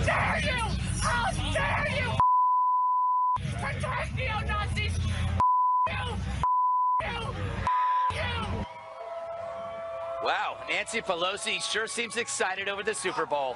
dare you? How dare you? Protect neo-Nazis! You! Wow, Nancy Pelosi sure seems excited over the Super Bowl.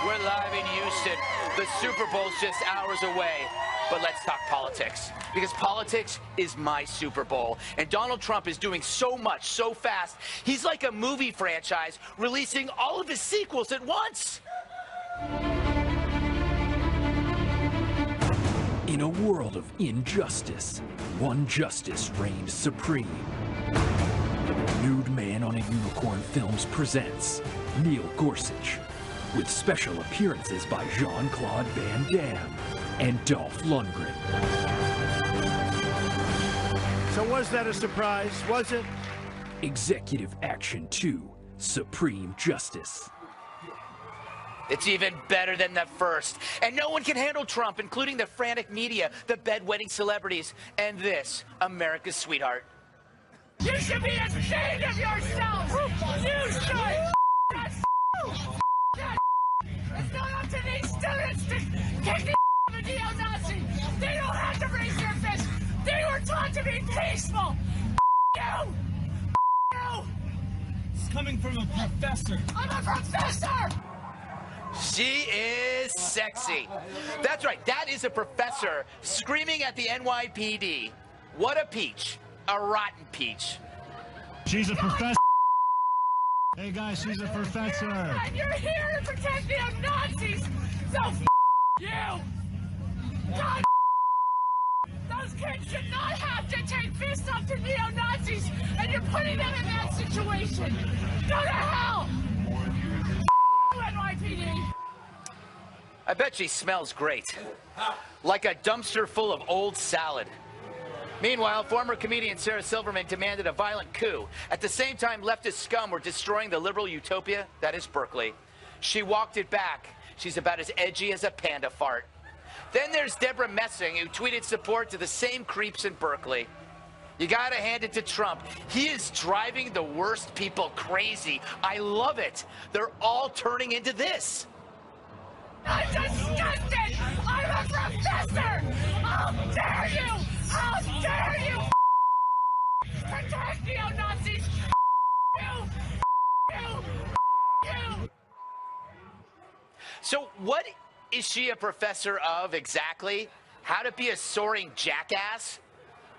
We're live in Houston. The Super Bowl's just hours away. But let's talk politics, because politics is my Super Bowl. And Donald Trump is doing so much, so fast. He's like a movie franchise releasing all of his sequels at once. In a world of injustice, one justice reigns supreme. Nude Man on a Unicorn Films presents Neil Gorsuch, with special appearances by Jean-Claude Van Damme and Dolph Lundgren. So was that a surprise, was it? Executive Action 2, Supreme Justice. It's even better than the first. And no one can handle Trump, including the frantic media, the bedwetting celebrities, and this, America's sweetheart. You should be ashamed of yourself! You should! It's not up to these students to kick the of a neo-Nazi! They don't have to raise their fist! They were taught to be peaceful! You! You! It's coming from a professor. I'm a professor! She is sexy. That's right, that is a professor screaming at the NYPD. What a peach. A rotten peach. She's a professor. Hey guys, she's a professor. And you're here to protect the Nazis! So you! God, those kids should not have to take fists off to neo-Nazis, and you're putting them in that situation. Go to hell! NYPD! I bet she smells great. Like a dumpster full of old salad. Meanwhile, former comedian Sarah Silverman demanded a violent coup. At the same time, leftist scum were destroying the liberal utopia that is Berkeley. She walked it back. She's about as edgy as a panda fart. Then there's Deborah Messing, who tweeted support to the same creeps in Berkeley. You gotta hand it to Trump. He is driving the worst people crazy. I love it. They're all turning into this. I'm disgusted! I'm a professor! How dare you! How dare you! Protect neo-Nazis! You! So what is she a professor of exactly? How to be a soaring jackass?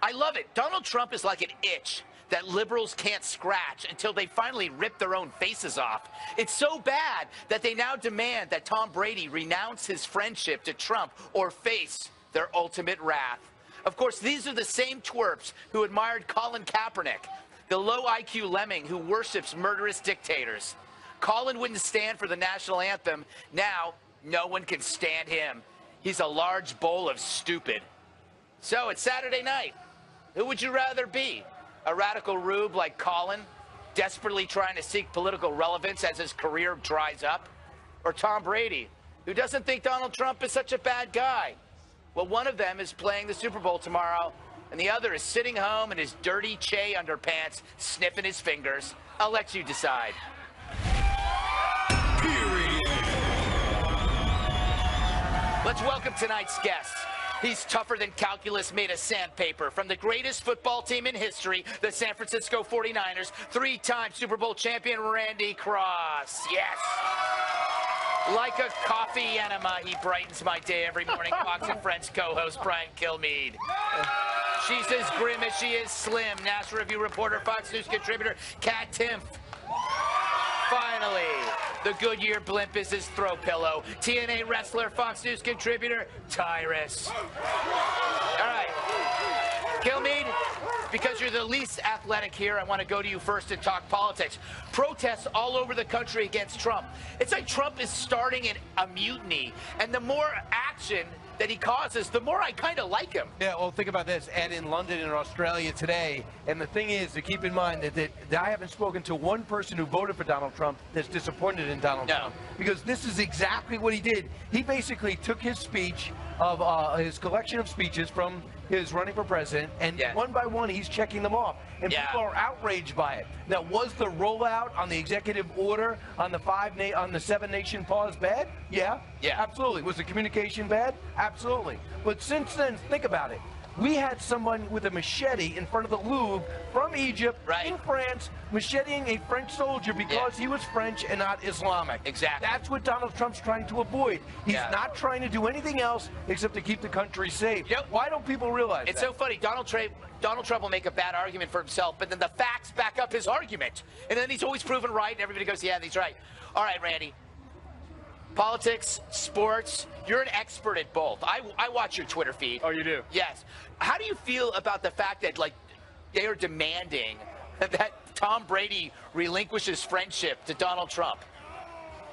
I love it. Donald Trump is like an itch that liberals can't scratch until they finally rip their own faces off. It's so bad that they now demand that Tom Brady renounce his friendship to Trump or face their ultimate wrath. Of course, these are the same twerps who admired Colin Kaepernick, the low IQ lemming who worships murderous dictators. Colin wouldn't stand for the national anthem. Now, no one can stand him. He's a large bowl of stupid. So it's Saturday night. Who would you rather be? A radical rube like Colin, desperately trying to seek political relevance as his career dries up? Or Tom Brady, who doesn't think Donald Trump is such a bad guy? Well, one of them is playing the Super Bowl tomorrow, and the other is sitting home in his dirty Che underpants, sniffing his fingers. I'll let you decide. Let's welcome tonight's guest. He's tougher than calculus made of sandpaper. From the greatest football team in history, the San Francisco 49ers, three-time Super Bowl champion Randy Cross. Yes. Like a coffee enema, he brightens my day every morning. Fox and Friends co-host Brian Kilmeade. She's as grim as she is slim. National Review reporter, Fox News contributor Katherine Timpf. Finally, the Goodyear blimp is his throw pillow. TNA wrestler, Fox News contributor, Tyrus. All right, Kilmeade, because you're the least athletic here, I want to go to you first and talk politics. Protests all over the country against Trump. It's like Trump is starting a mutiny, and the more action that he causes, the more I kind of like him. Yeah, well, think about this. And in London and Australia today, and the thing is to keep in mind that I haven't spoken to one person who voted for Donald Trump that's disappointed in Donald Trump. Because this is exactly what he did. He basically took his speech of his collection of speeches from his running for president, and one by one he's checking them off. And people are outraged by it. Now, was the rollout on the executive order on the 7-nation pause bad? Yeah, absolutely. Was the communication bad? Absolutely. But since then, think about it. We had someone with a machete in front of the Louvre from Egypt in France, macheting a French soldier because he was French and not Islamic. Exactly. That's what Donald Trump's trying to avoid. He's not trying to do anything else except to keep the country safe. Why don't people realize It's that? so funny. Donald Trump will make a bad argument for himself, but then the facts back up his argument. And then he's always proven right, and everybody goes, yeah, he's right. All right, Randy. Politics, sports, you're an expert at both. I watch your Twitter feed. Oh, you do? Yes. How do you feel about the fact that, like, they are demanding that Tom Brady relinquishes friendship to Donald Trump?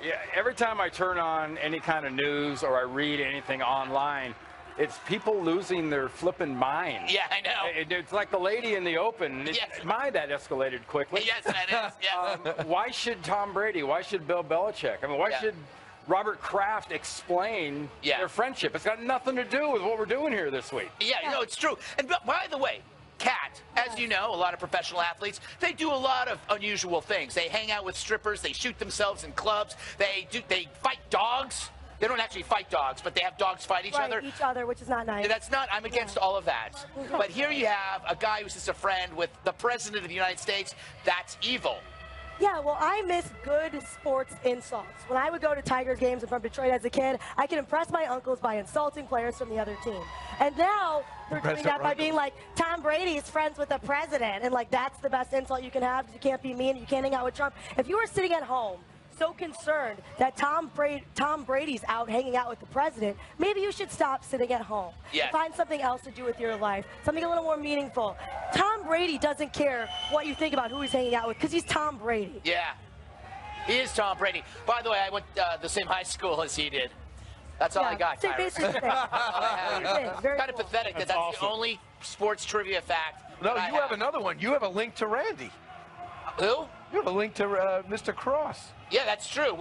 Yeah, every time I turn on any kind of news or I read anything online, it's people losing their flipping mind. Yeah, I know. It's like the lady in the Open. My, that escalated quickly. Yes, that is. Yes. Why should Tom Brady? Why should Bill Belichick? I mean, why should Robert Kraft explain their friendship? It's got nothing to do with what we're doing here this week. Yeah, you know, it's true. And by the way, Kat, as you know, a lot of professional athletes, they do a lot of unusual things. They hang out with strippers. They shoot themselves in clubs. They fight dogs. They don't actually fight dogs, but they have dogs fight each other. Which is not nice. That's not, I'm against all of that. But here you have a guy who's just a friend with the President of the United States. That's evil. Yeah, well, I miss good sports insults. When I would go to Tigers games from Detroit as a kid, I could impress my uncles by insulting players from the other team. And now they're doing that by being like, Tom Brady is friends with the president. And, like, that's the best insult you can have because you can't be mean, you can't hang out with Trump. If you were sitting at home so concerned that Tom Brady's out hanging out with the president, maybe you should stop sitting at home. Yes. Find something else to do with your life, something a little more meaningful. Tom Brady doesn't care what you think about who he's hanging out with because he's Tom Brady. Yeah, he is Tom Brady. By the way, I went the same high school as he did. That's all I got, Tyrus. Kind of pathetic that's awesome. The only sports trivia fact. No, you have another one. You have a link to Randy. Who? You have a link to Mr. Cross. Yeah, that's true.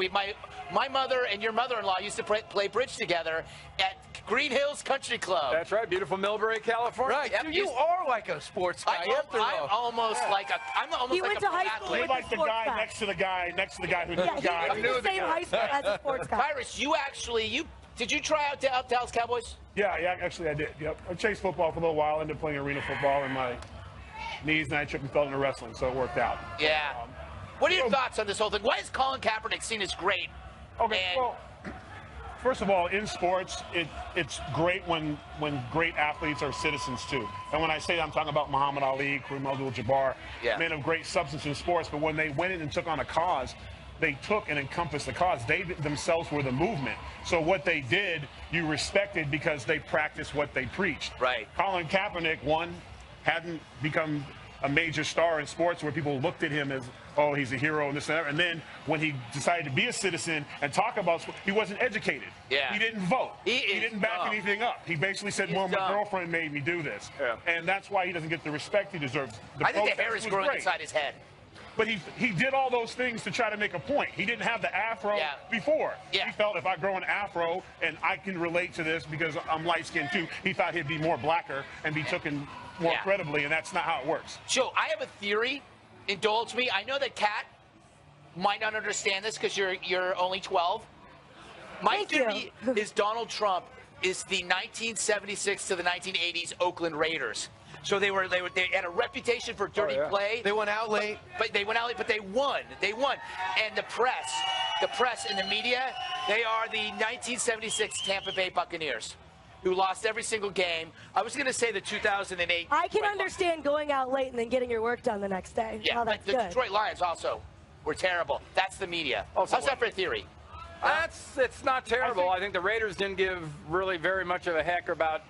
My mother and your mother-in-law used to play bridge together at Green Hills Country Club. That's right, beautiful Millbrae, California. Right, so you are like a sports guy. I'm almost like a. He went to high school with like the guy next to the guy next to the guy who knew the guy. He went to the same high school as a sports guy. Tyrus, did you try out Dallas Cowboys? Yeah, actually I did. Yep, I chased football for a little while. Ended up playing arena football, and my knees and I tripped and fell into wrestling, so it worked out. Yeah. What are your thoughts on this whole thing? Why is Colin Kaepernick seen as great? Okay, well, first of all, in sports, it's great when great athletes are citizens too. And when I say that, I'm talking about Muhammad Ali, Kareem Abdul-Jabbar, men of great substance in sports. But when they went in and took on a cause, they took and encompassed the cause. They themselves were the movement. So what they did, you respected because they practiced what they preached. Right. Colin Kaepernick, hadn't become a major star in sports where people looked at him as, oh, he's a hero and this and that. And then when he decided to be a citizen and talk about sports, he wasn't educated. Yeah. He didn't vote. He didn't back dumb. anything up. He basically said, well, my girlfriend made me do this. Yeah. And that's why he doesn't get the respect he deserves. I think the hair is growing inside his head. But he did all those things to try to make a point. He didn't have the afro before. Yeah. He felt if I grow an afro and I can relate to this because I'm light-skinned too, he thought he'd be more blacker and be taken more credibly, and that's not how it works. Joe, I have a theory. Indulge me. I know that Kat might not understand this because you're only 12. My theory is Donald Trump is the 1976 to the 1980s Oakland Raiders. So they had a reputation for dirty play. They went out late. But they went out late, but they won. They won. And the press and the media, they are the 1976 Tampa Bay Buccaneers, who lost every single game. I was going to say the 2008. I can understand going out late and then getting your work done the next day. Yeah, but the Detroit Lions also were terrible. That's the media. How's that for a theory? It's not terrible. I think the Raiders didn't give really very much of a heck about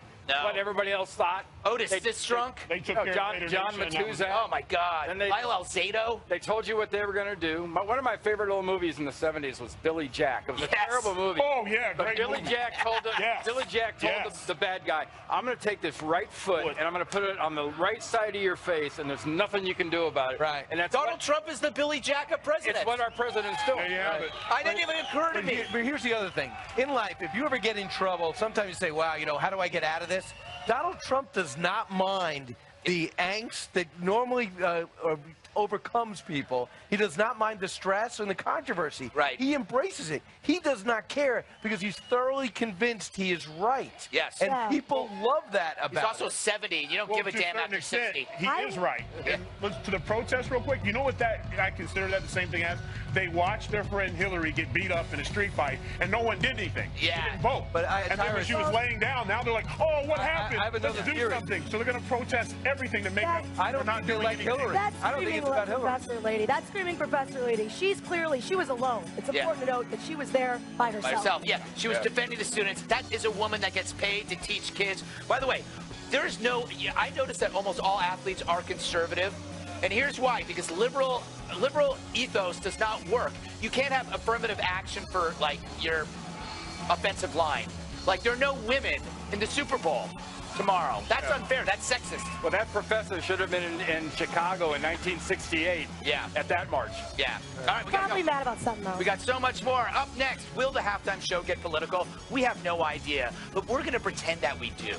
what everybody else thought. Otis Sistrunk. They took care of John Matuszak. Oh, my God. Lyle Alzado. They told you what they were going to do. One of my favorite little movies in the 70s was Billy Jack. It was a terrible movie. Oh, yeah, but great Billy movie. Jack told the bad guy, I'm going to take this right foot and I'm going to put it on the right side of your face, and there's nothing you can do about it. Right. And that's Donald Trump is the Billy Jack of presidents. It's what our president's doing. Yeah, I didn't even occur to me. But here's the other thing. In life, if you ever get in trouble, sometimes you say, wow, you know, how do I get out of this? Donald Trump does not mind the angst that normally overcomes people. He does not mind the stress and the controversy. Right. He embraces it. He does not care because he's thoroughly convinced he is right. Yes. And people love that about He's also 70. You don't give a to a damn certain after extent, 60. He is right. And to the protest real quick, you know what I consider that the same thing as? They watched their friend Hillary get beat up in a street fight, and no one did anything. Yeah. She didn't vote. And then when she was laying down, now they're like, oh, what happened? I have another Let's do theory. something. So they're going to protest everything to make up I don't for not think they doing like anything. Hillary. That's I don't think it's about Hillary. Professor Lady. That's screaming Professor Lady. She was alone. It's important to note that she was there by herself. By herself, yeah. She was defending the students. That is a woman that gets paid to teach kids. By the way, there's no, I noticed that almost all athletes are conservative. And here's why, because liberal ethos does not work. You can't have affirmative action for, like, your offensive line. Like, there are no women in the Super Bowl tomorrow. That's unfair. That's sexist. Well, that professor should have been in Chicago in 1968. Yeah. At that march. Yeah. All right, we got to Probably go. mad about something else. We got so much more. Up next, will the halftime show get political? We have no idea, but we're going to pretend that we do.